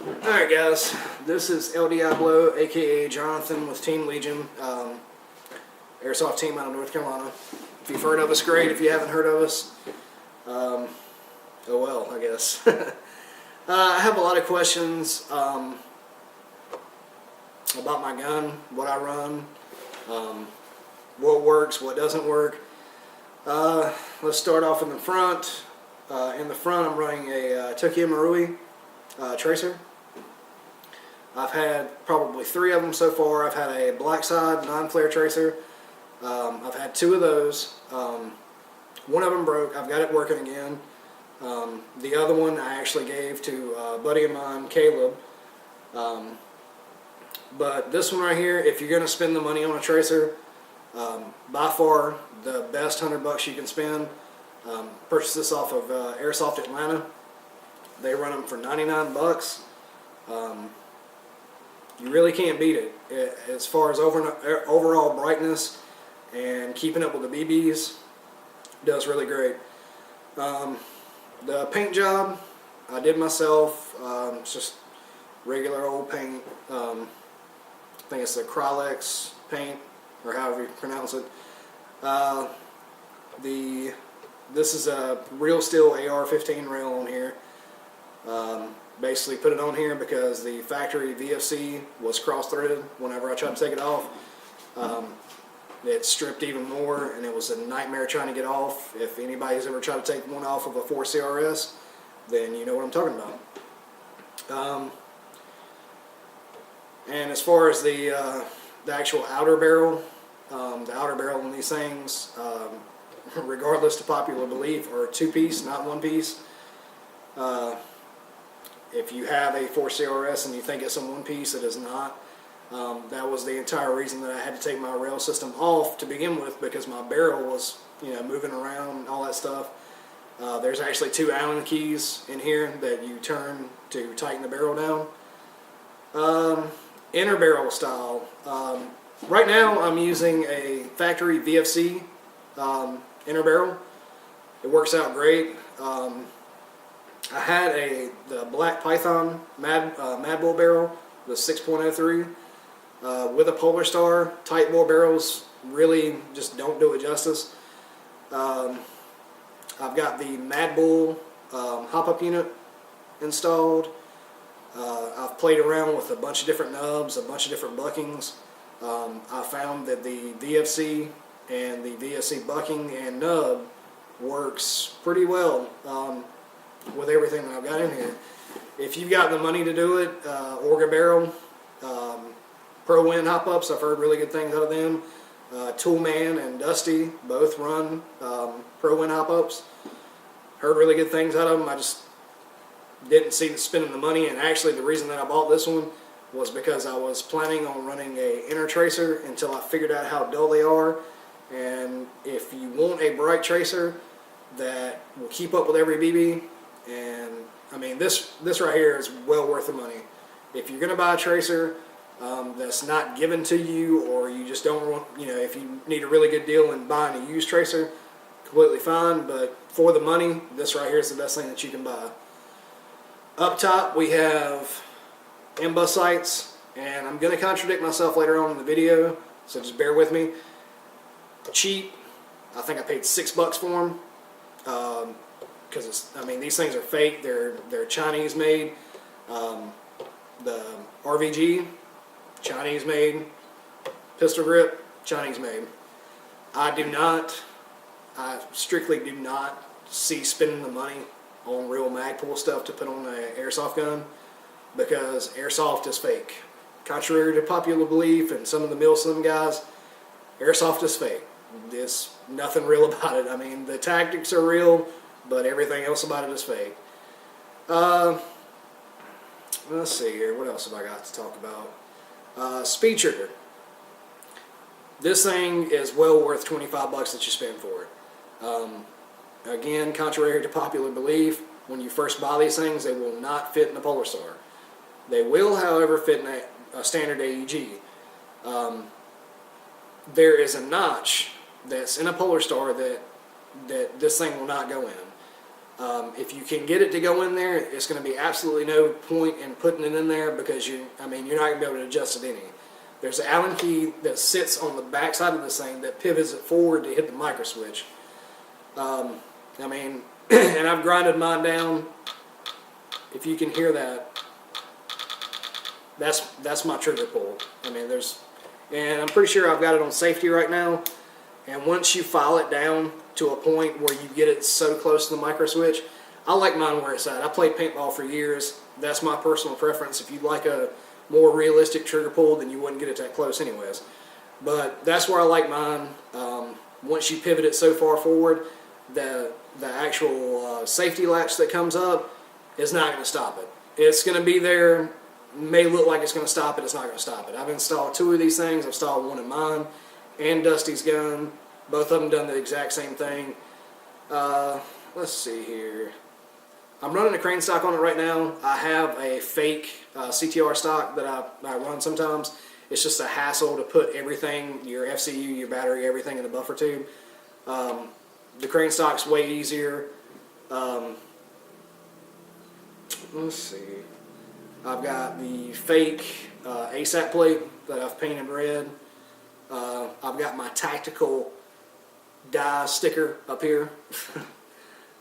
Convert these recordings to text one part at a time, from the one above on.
Alright guys, this is El Diablo, aka Jonathan with Team Legion, airsoft team out of North Carolina. If you've heard of us, great. If you haven't heard of us, oh well, I guess. I have a lot of questions about my gun, what I run, what works, what doesn't work. Let's start off in the front. In the front I'm running a Tokyo Marui tracer. I've had probably 3 of them so far. I've had a black side non-flare tracer. I've had 2 of those. One of them broke. I've got it working again. The other one I actually gave to a buddy of mine, Caleb. But this one right here, if you're going to spend the money on a tracer, by far the best $100 you can spend. Purchase this off of Airsoft Atlanta. They run them for 99 bucks. You really can't beat it as far as overall brightness and keeping up with the BBs. Does really great. The paint job I did myself. It's just regular old paint. I think it's the Krylex paint, or however you pronounce it. This is a real steel AR-15 rail on here. Basically put it on here because the factory VFC was cross-threaded whenever I tried to take it off. It stripped even more, and it was a nightmare trying to get off. If anybody's ever tried to take one off of a 4 CRS, then you know what I'm talking about. And as far as the actual outer barrel, the outer barrel on these things, regardless to popular belief, are 2-piece, not 1-piece. If you have a 4 CRS and you think it's a 1-piece, it is not. That was the entire reason that I had to take my rail system off to begin with, because my barrel was, moving around and all that stuff. There's actually 2 Allen keys in here that you turn to tighten the barrel down. Inner barrel style. Right now I'm using a factory VFC inner barrel. It works out great. I had the Black Python Mad Bull barrel, the 6.03, with a Polar Star. Tight bore barrels really just don't do it justice. I've got the Mad Bull hop-up unit installed. I've played around with a bunch of different nubs, a bunch of different buckings. I found that the VFC and the VFC bucking and nub works pretty well with everything that I've got in here. If you've got the money to do it, Orga Barrel, Pro Win hop-ups, I've heard really good things out of them. Toolman and Dusty both run Pro Win hop-ups. Heard really good things out of them. I just didn't see spending the money, and actually the reason that I bought this one was because I was planning on running a inner tracer until I figured out how dull they are. And if you want a bright tracer that will keep up with every BB, and I mean this right here is well worth the money. If you're going to buy a tracer that's not given to you, or you just don't want, if you need a really good deal and buying a used tracer, completely fine. But for the money, this right here is the best thing that you can buy. Up top we have M-bus sights, and I'm going to contradict myself later on in the video, so just bear with me. Cheap. I think I paid $6 for them. Because these things are fake. They're Chinese made. The RVG, Chinese made. Pistol grip, Chinese made. I strictly do not see spending the money on real Magpul stuff to put on an airsoft gun, because airsoft is fake. Contrary to popular belief and some of the Milsim guys, airsoft is fake. There's nothing real about it. I mean, the tactics are real, but everything else about it is fake. Let's see here. What else have I got to talk about? Speed trigger. This thing is well worth 25 bucks that you spend for it. Again, contrary to popular belief, when you first buy these things, they will not fit in a Polar Star. They will, however, fit in a standard AEG. There is a notch that's in a Polar Star that this thing will not go in. If you can get it to go in there, it's going to be absolutely no point in putting it in there because you're not going to be able to adjust it any. There's an Allen key that sits on the back side of this thing that pivots it forward to hit the micro switch. And I've grinded mine down. If you can hear that, that's my trigger pull. And I'm pretty sure I've got it on safety right now. And once you file it down to a point where you get it so close to the micro switch, I like mine where it's at. I played paintball for years. That's my personal preference. If you like a more realistic trigger pull, then you wouldn't get it that close anyways. But that's where I like mine. Once you pivot it so far forward, the actual safety latch that comes up is not going to stop it. It's going to be there. May look like it's going to stop it. It's not going to stop it. I've installed 2 of these things. I've installed one in mine and Dusty's gun. Both of them done the exact same thing. Let's see here. I'm running a crane stock on it right now. I have a fake CTR stock that I run sometimes. It's just a hassle to put everything, your FCU, your battery, everything in the buffer tube. The crane stock's way easier. Let's see. I've got the fake ASAP plate that I've painted red. I've got my tactical die sticker up here.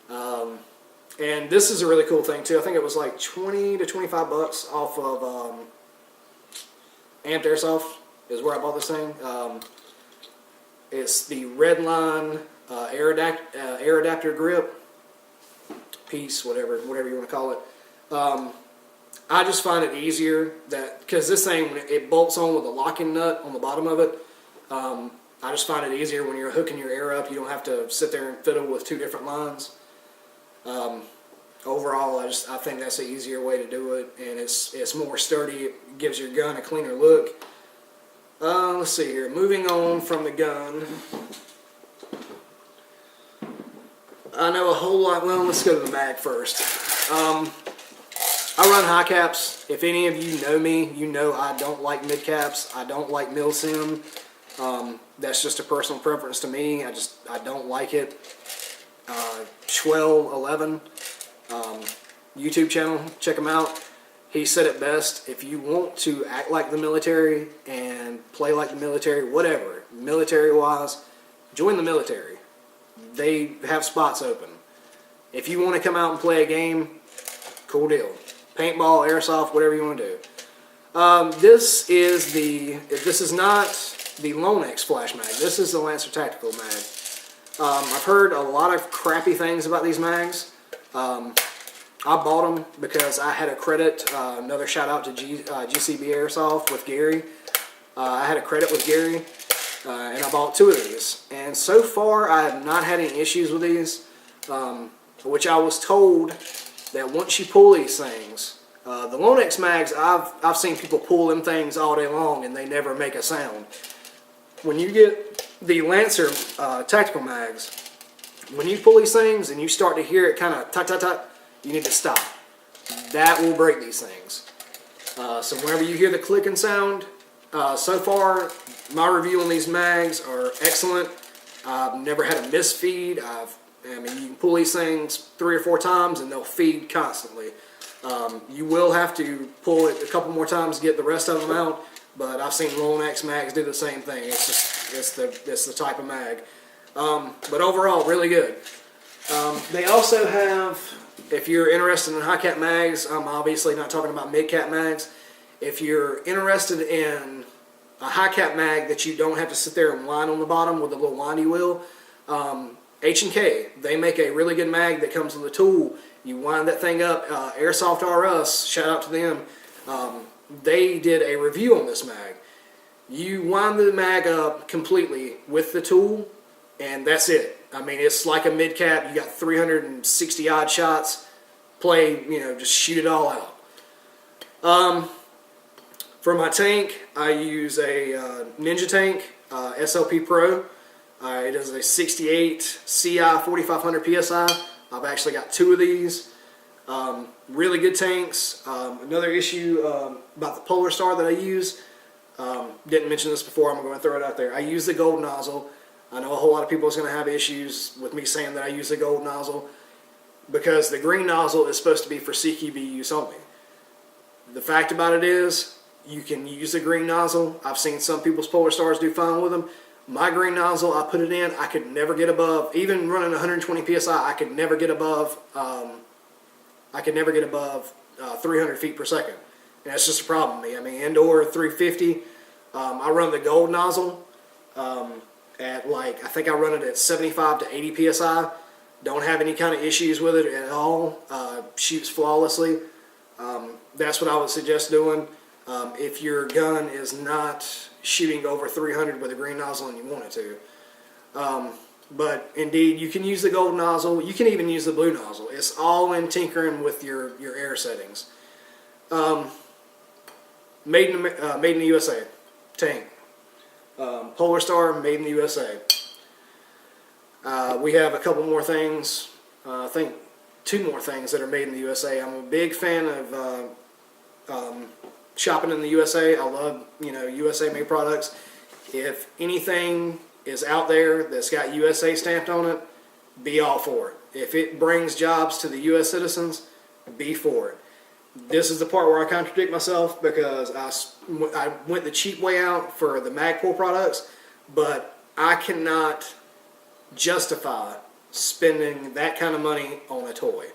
And this is a really cool thing too. I think it was like 20 to 25 bucks off of Amped Airsoft is where I bought this thing. It's the Redline air adapter grip piece, whatever you want to call it. I just find it easier because this thing, it bolts on with a locking nut on the bottom of it. I just find it easier when you're hooking your air up. You don't have to sit there and fiddle with 2 different lines. Overall, I think that's an easier way to do it, and it's more sturdy. It gives your gun a cleaner look. Let's see here. Moving on from the gun, I know a whole lot. Well, let's go to the mag first. I run high caps. If any of you know me, you know I don't like mid caps. I don't like mil sim. That's just a personal preference to me. I don't like it. Schwell11 YouTube channel, check him out. He said it best. If you want to act like the military and play like the military, whatever, military wise, join the military. They have spots open. If you want to come out and play a game, cool deal. Paintball, airsoft, whatever you want to do. This is not the Lone X flash mag. This is the Lancer Tactical mag. I've heard a lot of crappy things about these mags. I bought them because I had a credit. Another shout out to GCB Airsoft with Gary. I had a credit with Gary, and I bought 2 of these. And so far, I have not had any issues with these. Which I was told that once you pull these things, the Lone X mags, I've seen people pull them things all day long and they never make a sound. When you get the Lancer tactical mags, when you pull these things and you start to hear it kind of tut-tut-tut, you need to stop. That will break these things. So whenever you hear the clicking sound, so far my review on these mags are excellent. I've never had a misfeed. You can pull these things 3 or 4 times and they'll feed constantly. You will have to pull it a couple more times to get the rest of them out, but I've seen Lone X mags do the same thing. It's the type of mag. But overall, really good. They also have, if you're interested in high cap mags, I'm obviously not talking about mid cap mags. If you're interested in a high cap mag that you don't have to sit there and wind on the bottom with a little windy wheel, H&K, they make a really good mag that comes with a tool. You wind that thing up. Airsoft RS, shout out to them. They did a review on this mag. You wind the mag up completely with the tool, and that's it. It's like a mid cap. You got 360 odd shots. Play, just shoot it all out. For my tank, I use a Ninja tank, SLP Pro. It is a 68 CI 4500 PSI. I've actually got 2 of these. Really good tanks. Another issue about the Polar Star that I use, didn't mention this before, I'm going to throw it out there. I use the gold nozzle. I know a whole lot of people is going to have issues with me saying that I use the gold nozzle. because the green nozzle is supposed to be for CQB use only. The fact about it is, you can use the green nozzle. I've seen some people's Polar Stars do fine with them. My green nozzle, I put it in, I could never get above, even running 120 psi, I could never get above 300 feet per second. And that's just a problem with me. I mean, indoor 350. I run the gold nozzle at like, I think I run it at 75 to 80 psi. Don't have any kind of issues with it at all. Shoots flawlessly. That's what I would suggest doing. If your gun is not shooting over 300 with a green nozzle and you want it to. But indeed, you can use the gold nozzle. You can even use the blue nozzle. It's all in tinkering with your air settings. Made in the USA. Tank. Polar Star, made in the USA. We have a couple more things. I think 2 more things that are made in the USA. I'm a big fan of shopping in the USA. I love, USA made products. If anything is out there that's got USA stamped on it, be all for it. If it brings jobs to the US citizens, be for it. This is the part where I contradict myself, because I went the cheap way out for the Magpul products, but I cannot justify spending that kind of money on a toy.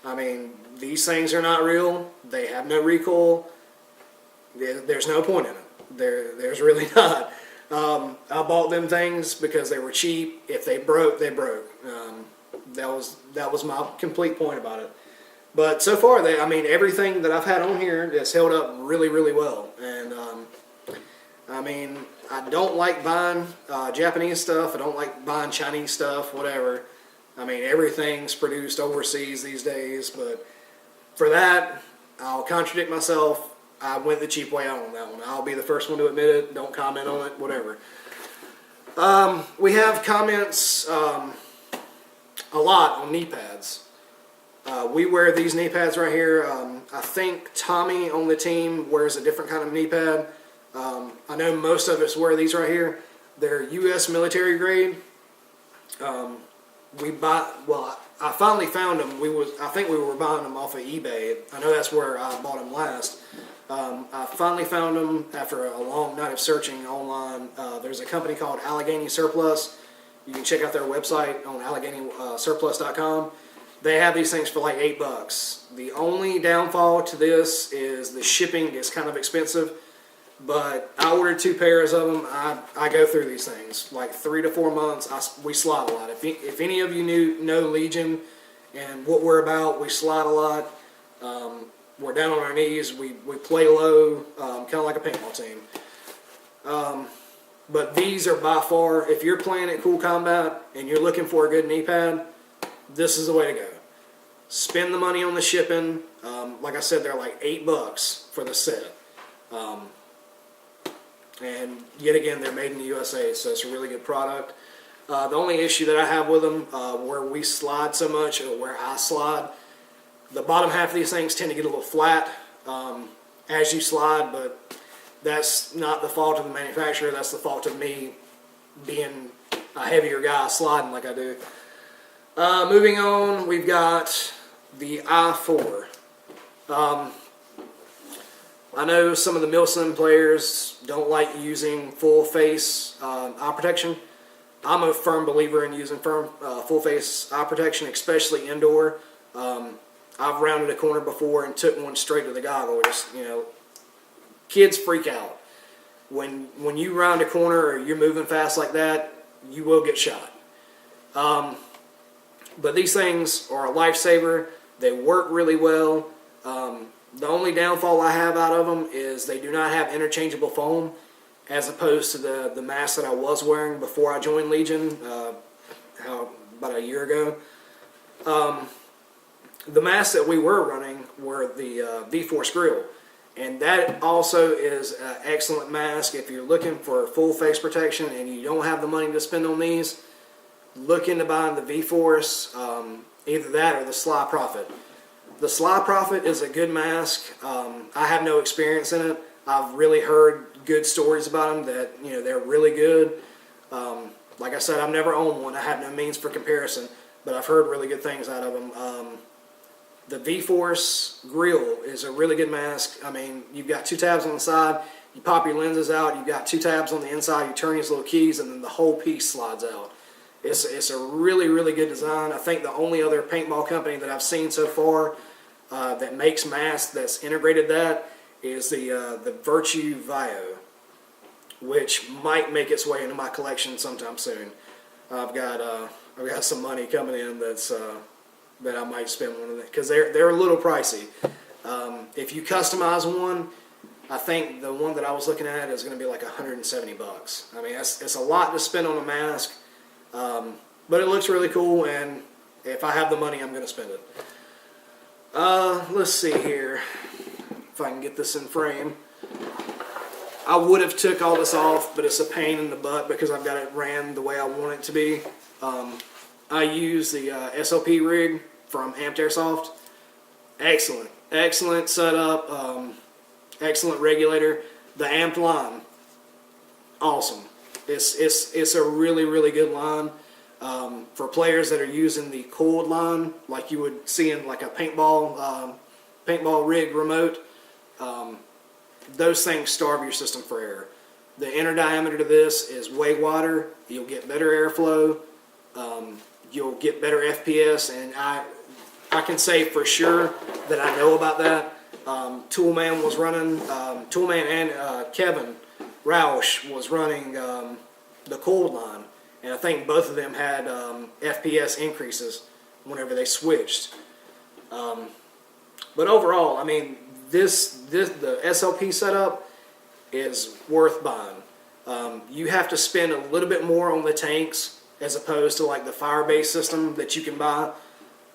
I mean, these things are not real. They have no recoil. There's no point in it. There's really not. I bought them things because they were cheap. If they broke, they broke. That was my complete point about it. But so far, everything that I've had on here has held up really, really well. And I don't like buying Japanese stuff. I don't like buying Chinese stuff, whatever. Everything's produced overseas these days. But for that, I'll contradict myself. I went the cheap way out on that one. I'll be the first one to admit it. Don't comment on it, whatever. We have comments a lot on knee pads. We wear these knee pads right here. I think Tommy on the team wears a different kind of knee pad. I know most of us wear these right here. They're U.S. military grade. I finally found them. I think we were buying them off of eBay. I know that's where I bought them last. I finally found them after a long night of searching online. There's a company called Allegheny Surplus. You can check out their website on AlleghenySurplus.com. They have these things for like $8. The only downfall to this is the shipping is kind of expensive. But I ordered 2 pairs of them. I go through these things like 3 to 4 months. We slide a lot. If any of you know Legion and what we're about, we slide a lot. We're down on our knees. We play low, kind of like a paintball team. But these are by far, if you're playing at Cool Combat and you're looking for a good knee pad, this is the way to go. Spend the money on the shipping. Like I said, they're like $8 for the set. And yet again, they're made in the USA, so it's a really good product. The only issue that I have with them, where we slide so much, or where I slide, the bottom half of these things tend to get a little flat as you slide, but that's not the fault of the manufacturer. That's the fault of me being a heavier guy sliding like I do. Moving on, we've got the I-4. I know some of the Milsim players don't like using full face eye protection. I'm a firm believer in using full face eye protection, especially indoor. I've rounded a corner before and took one straight to the goggle. Kids freak out. When you round a corner or you're moving fast like that, you will get shot. But these things are a lifesaver. They work really well. The only downfall I have out of them is they do not have interchangeable foam, as opposed to the mask that I was wearing before I joined Legion about a year ago. The masks that we were running were the V-Force Grill, and that also is an excellent mask. If you're looking for full face protection and you don't have the money to spend on these, look into buying the V-Force, either that or the Sly Prophet. The Sly Prophet is a good mask. I have no experience in it. I've really heard good stories about them that they're really good. Like I said, I've never owned one. I have no means for comparison. but I've heard really good things out of them. The V-Force grill is a really good mask. I mean, you've got 2 tabs on the side, you pop your lenses out, you've got 2 tabs on the inside, you turn these little keys, and then the whole piece slides out. It's a really, really good design. I think the only other paintball company that I've seen so far that makes masks that's integrated that is the Virtue Vio, which might make its way into my collection sometime soon. I've got some money coming in that I might spend one of them, because they're a little pricey. If you customize one, I think the one that I was looking at is going to be like $170. I mean, it's a lot to spend on a mask, but it looks really cool, and if I have the money, I'm going to spend it. Let's see here if I can get this in frame. I would have took all this off, but it's a pain in the butt because I've got it ran the way I want it to be. I use the SOP rig from Amped Airsoft. Excellent setup, excellent regulator. The Amped line, awesome. It's a really, really good line. For players that are using the cooled line, like you would see in like a paintball rig remote, those things starve your system for air. The inner diameter to this is way wider. You'll get better airflow. You'll get better FPS, and I can say for sure that I know about that. Toolman was running, Toolman and Kevin Roush was running the cold line, and I think both of them had FPS increases whenever they switched. But overall, I mean, the SLP setup is worth buying. You have to spend a little bit more on the tanks as opposed to like the fire-based system that you can buy.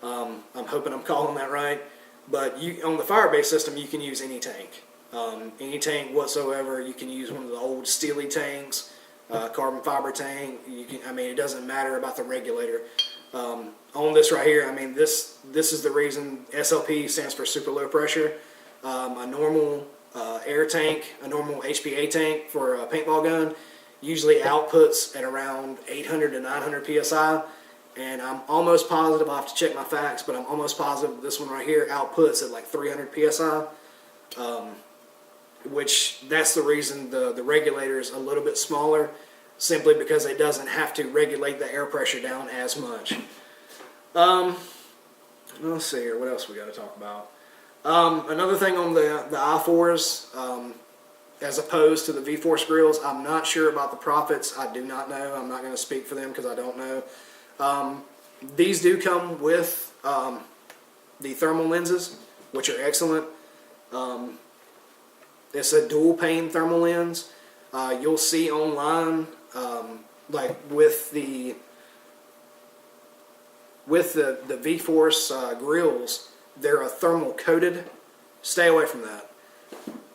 I'm hoping I'm calling that right. But on the fire-based system, you can use any tank. Any tank whatsoever. You can use one of the old Steely tanks, carbon fiber tank. I mean, it doesn't matter about the regulator. On this right here, I mean, this is the reason SLP stands for super low pressure. A normal air tank, a normal HPA tank for a paintball gun, usually outputs at around 800 to 900 psi, and I'm almost positive, I'll have to check my facts, but I'm almost positive this one right here outputs at like 300 psi, which that's the reason the regulator is a little bit smaller, simply because it doesn't have to regulate the air pressure down as much. Let's see here, what else we got to talk about. Another thing on the I4s, as opposed to the V-Force grills, I'm not sure about the profits. I do not know. I'm not going to speak for them because I don't know. These do come with the thermal lenses, which are excellent. It's a dual pane thermal lens. You'll see online, like with the V-Force grills, they're a thermal coated. Stay away from that.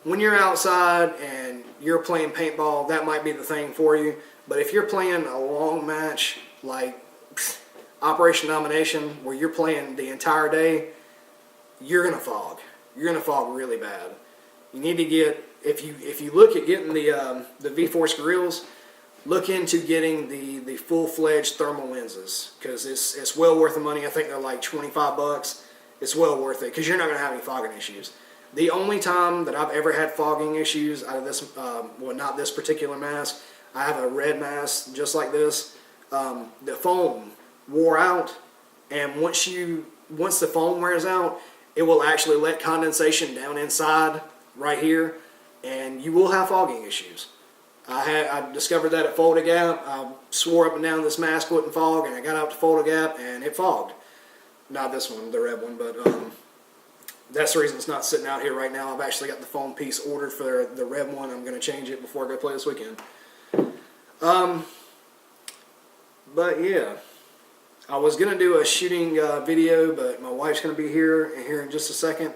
When you're outside and you're playing paintball, that might be the thing for you. But if you're playing a long match like Operation Domination, where you're playing the entire day, you're gonna fog. You're gonna fog really bad. You need to get, if you look at getting the V-Force grills, look into getting the full-fledged thermal lenses, because it's well worth the money. I think they're like $25. It's well worth it because you're not going to have any fogging issues. The only time that I've ever had fogging issues out of this, well, not this particular mask, I have a red mask just like this. The foam wore out, and once the foam wears out, it will actually let condensation down inside right here, and you will have fogging issues. I discovered that at Fulda Gap. I swore up and down this mask wouldn't fog, and I got out to Fulda Gap and it fogged. Not this one, the red one, but that's the reason it's not sitting out here right now. I've actually got the foam piece ordered for the red one. I'm going to change it before I go play this weekend. But yeah, I was going to do a shooting video, but my wife's going to be here in just a second.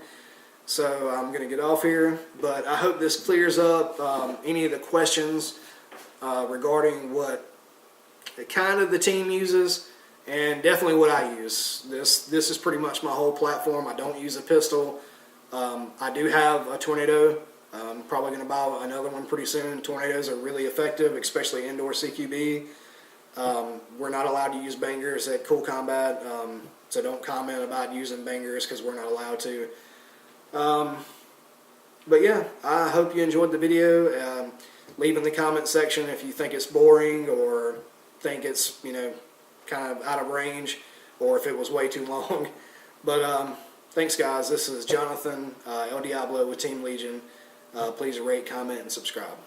So I'm going to get off here, but I hope this clears up any of the questions regarding what kind of the team uses, and definitely what I use. This is pretty much my whole platform. I don't use a pistol. I do have a Tornado. I'm probably going to buy another one pretty soon. Tornadoes are really effective, especially indoor CQB. We're not allowed to use bangers at Cool Combat, so don't comment about using bangers because we're not allowed to. But yeah, I hope you enjoyed the video. Leave in the comment section if you think it's boring or think it's, you know, kind of out of range, or if it was way too long. But thanks guys, this is Jonathan, El Diablo with Team Legion. Please rate, comment, and subscribe.